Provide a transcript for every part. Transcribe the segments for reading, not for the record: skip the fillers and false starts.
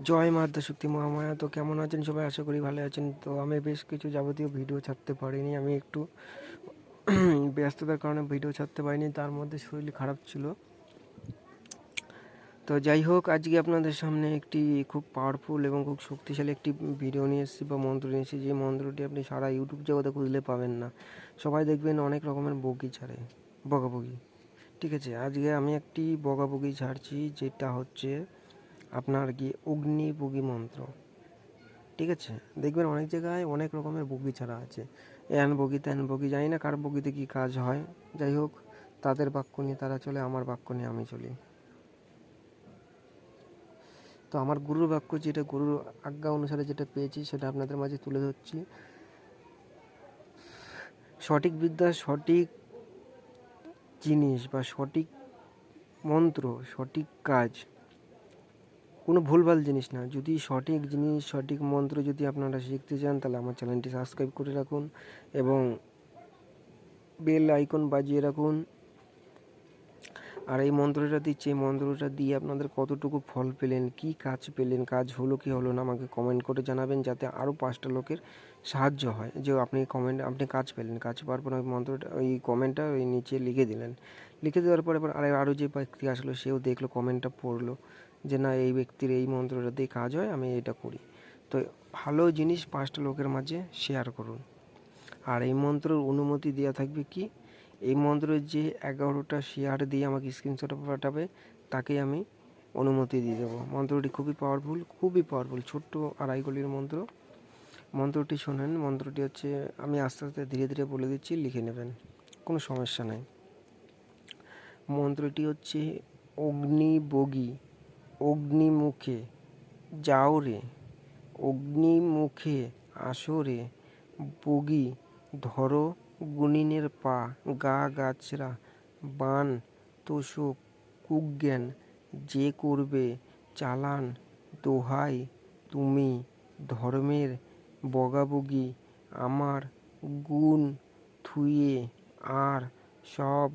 জয় মাতা শক্তি মহামায়া। তো কেমন আছেন সবাই? আশা করি ভালো আছেন। তো আমি বেশ কিছু যাবতীয় ভিডিও ছাড়তে পারিনি, আমি একটু ব্যস্ততার কারণে ভিডিও ছাড়তে পারিনি, তার মধ্যে শরীর খারাপ ছিল। তো যাই হোক, আজকে আপনাদের সামনে একটি খুব পাওয়ারফুল এবং খুব শক্তিশালী একটি ভিডিও নিয়ে এসেছি বা মন্ত্র নিয়ে এসেছি, যে মন্ত্রটি আপনি সারা ইউটিউব জগতে খুঁজলে পাবেন না। সবাই দেখবেন অনেক রকমের বগি ছাড়ে, বগাবগি। ঠিক আছে, আজকে আমি একটি বগাবগি ছাড়ছি, যেটা হচ্ছে আপনার কি অগ্নি বগি মন্ত্র। ঠিক আছে, দেখবেন অনেক জায়গায় অনেক রকমের বগি ছাড়া আছে, এন বগি ত্যান বগি, জানি না কার বগিতে কী কাজ হয়। যাই হোক, তাদের বাক্য নিয়ে তারা চলে, আমার বাক্য নিয়ে আমি চলি। তো আমার গুরুর বাক্য, যেটা গুরুর আজ্ঞা অনুসারে যেটা পেয়েছি, সেটা আপনাদের মাঝে তুলে ধরছি। সঠিক বিদ্যা, সঠিক জিনিস বা সঠিক মন্ত্র, সঠিক কাজ, কোনো ভুলভাল জিনিস না। যদি সঠিক জিনিস, সঠিক মন্ত্র যদি আপনারা শিখতে চান, তাহলে আমার চ্যানেলটি সাবস্ক্রাইব করে রাখুন এবং বেল আইকন বাজিয়ে রাখুন। আর এই মন্ত্রটা দিচ্ছি, এই মন্ত্রটা দিয়ে আপনাদের কতটুকু ফল পেলেন, কি কাজ পেলেন, কাজ হলো কি হলো না, আমাকে কমেন্ট করে জানাবেন, যাতে আরও 5টা লোকের সাহায্য হয়। যে আপনি কাজ পেলেন, কাজ পাওয়ার পর ওই মন্ত্রটা, ওই কমেন্টটা ওই নিচে লিখে দিলেন। লিখে দেওয়ার পরে আরও যে ব্যক্তি আসলো, সেও দেখলো, কমেন্টটা পড়লো, যে না, এই ব্যক্তির এই মন্ত্রটা দিয়ে কাজ হয়, আমি এটা করি। তো ভালো জিনিস 5টা লোকের মাঝে শেয়ার করুন। আর এই মন্ত্রের অনুমতি দেওয়া থাকবে কি, এই মন্ত্রের যে 11টা শেয়ার দিয়ে আমাকে স্ক্রিনশট পাঠাবে, তাকে আমি অনুমতি দিয়ে দেবো। মন্ত্রটি খুবই পাওয়ারফুল, ছোট্ট আড়াই কলির মন্ত্র। মন্ত্রটি শোনেন। মন্ত্রটি হচ্ছে, আমি আস্তে আস্তে ধীরে ধীরে বলে দিচ্ছি, লিখে নেবেন, কোনো সমস্যা নাই। মন্ত্রটি হচ্ছে, অগ্নিবগী অগ্নিমুখে যাও রে, অগ্নিমুখে আসো রে, বগি ধরো গুনিনের পা, গা গাছরা বান তোষক কুজ্ঞান, যে করবে চালান, দোহাই তুমি ধর্মের বগাবগি, আমার গুণ থুয়ে আর সব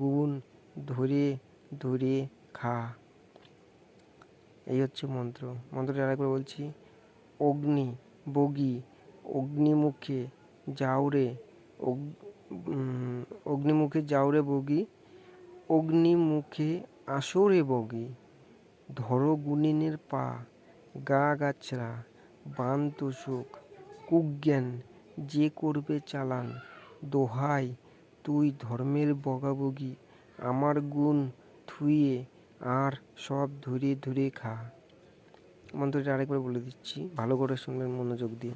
গুণ ধরে ধরে খা। এই হচ্ছে মন্ত্র। মন্ত্রটি আরেকবার বলছি, অগ্নি বগি অগ্নিমুখে যাওরে, অগ্নিমুখে যাওরে বগি, অগ্নিমুখে আসরে বগি, ধরো গুনিনের পা, গা গাছরা বান তোষক কুজ্ঞান, যে করবে চালান, দোহাই তুই ধর্মের বগাবগি, আমার গুণ থুয়ে আর সব ধরে ধরে খা। মন্ত্রটি আরেকবার বলে দিচ্ছি, ভালো করে শুনবেন মনোযোগ দিয়ে।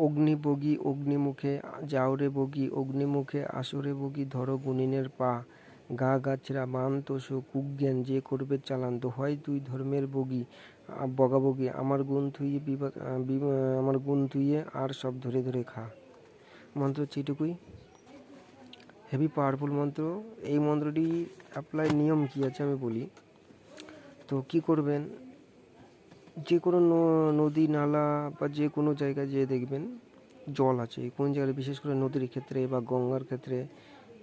অগ্নিবগী অগ্নিমুখে যাওরে বগি, অগ্নিমুখে আসরে বগি, ধরো গুনিনের পা, গা গাছরা বান তোষক কুজ্ঞান, যে করবে চালান, দোহাই তুই ধর্মের বগি বগাবগি, আমার গুণ তুইয়ে আর সব ধরে ধরে খা। মন্ত্র হচ্ছে এইটুকুই। হেভি পাওয়ারফুল মন্ত্র। এই মন্ত্রটি অ্যাপ্লাই নিয়ম কী আছে আমি বলি। তো কি করবেন, যে কোনো নদী নালা বা যে কোনো জায়গায় যেয়ে দেখবেন জল আছে, কোন জায়গায়, বিশেষ করে নদীর ক্ষেত্রে বা গঙ্গার ক্ষেত্রে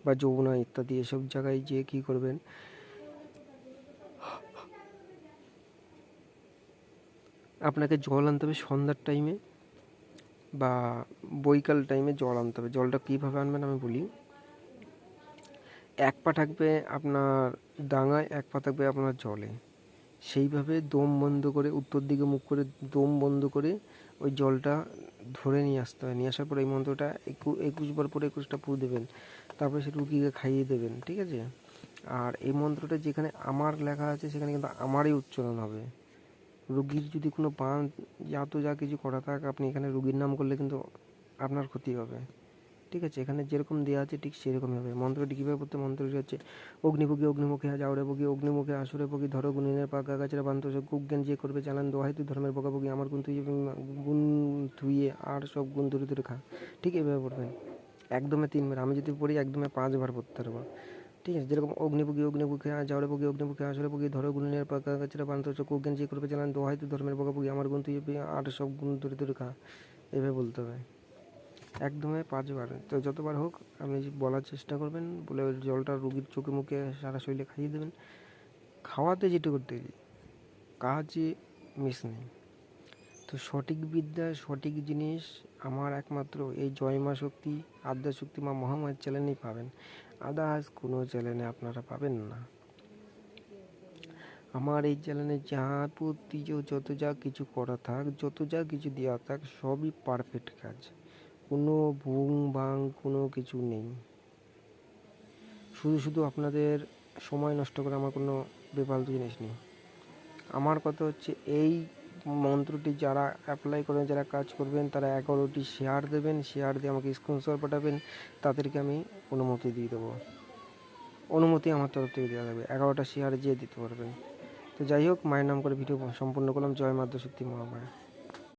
বা যমুনা ইত্যাদি এসব জায়গায় যেয়ে কী করবেন, আপনাকে জল আনতে হবে সন্ধ্যার টাইমে বা বৈকাল টাইমে জল আনতে হবে। জলটা কীভাবে আনবেন আমি বলি। এক পা থাকবে আপনার ডাঙায়, এক পা থাকবে আপনার জলে, সেইভাবে দম বন্ধ করে, উত্তর দিকে মুখ করে দম বন্ধ করে ওই জলটা ধরে নিয়ে আসতে হয়। নিয়ে আসার পরে এই মন্ত্রটা 21বার পরে 21টা ফু দেবেন, তারপরে সে রুগীকে খাইয়ে দেবেন। ঠিক আছে, আর এই মন্ত্রটা যেখানে আমার লেখা আছে, সেখানে কিন্তু আমারই উচ্চারণ হবে। রুগীর যদি কোনো বান যা কিছু করা থাক, আপনি এখানে রুগীর নাম করলে কিন্তু আপনার ক্ষতি হবে। ঠিক আছে, এখানে যেরকম দেওয়া আছে ঠিক সেরকমই হবে। মন্ত্রটি কীভাবে পড়তে, মন্ত্রটি হচ্ছে, অগ্নিবগী অগ্নিমুখে যাওরে বগি, অগ্নিমুখে আসরে বগি, ধরো গুনিনের পা, গা গাছরা বান তোষক কুজ্ঞান, যে করবে চালান, দোহাই তুই ধর্মের বগাবগি, আমার গুণ ধুইয়ে আর সব গুণ ধরে ধরে খা। ঠিক এভাবে পড়বেন, একদমে 3বার। আমি যদি পড়ি একদমে 5বার পড়তে পারবো। ঠিক আছে, যেরকম অগ্নিবগী অগ্নিমুখে যাওরে বগি, অগ্নিমুখে আসরে বগি, ধরো গুনিনের পা, গা গাছরা বান তোষক কুজ্ঞান, যে করবে চালান, দোহাই তুই ধর্মের বগাবগি, আমার গুণ তুই আর সব গুণ ধরে ধরে খা। এভাবে বলতে হবে একদমই 5বার। তো যতবার হোক আপনি বলার চেষ্টা করবেন, বলে ওই জলটা রুগীর চোখে মুখে সারা শরীরে খাইয়ে দেবেন। খাওয়াতে যেটা করতে গেলে, কাজে মিস নেই। তো সঠিক বিদ্যা, সঠিক জিনিস আমার একমাত্র এই জয় মা শক্তি, আদ্যা শক্তি মা মহামায়ের চ্যানেলেই পাবেন। আদার্স কোনো চ্যানেলে আপনারা পাবেন না। আমার এই চ্যানেলে যাবতীয় যত যা কিছু করা থাক, যত যা কিছু দেওয়া থাক, সবই পারফেক্ট কাজ, কোনো বুং বাং কোনো কিছু নেই। শুধু আপনাদের সময় নষ্ট করে আমার কোনো বেফালতু জিনিস নেই। আমার কথা হচ্ছে এই মন্ত্রটি যারা অ্যাপ্লাই করবেন, যারা কাজ করবেন, তারা 11টি শেয়ার দেবেন, শেয়ার দিয়ে আমাকে স্ক্রিনশট পাঠাবেন, তাদেরকে আমি অনুমতি দিয়ে দেবো। অনুমতি আমার তরফ থেকে দেওয়া যাবে, 11টা শেয়ার যে দিতে পারবেন। তো যাই হোক, মায়ের নাম করে ভিডিও সম্পূর্ণ করলাম। জয় মা আদ্যা শক্তি মহামায়া।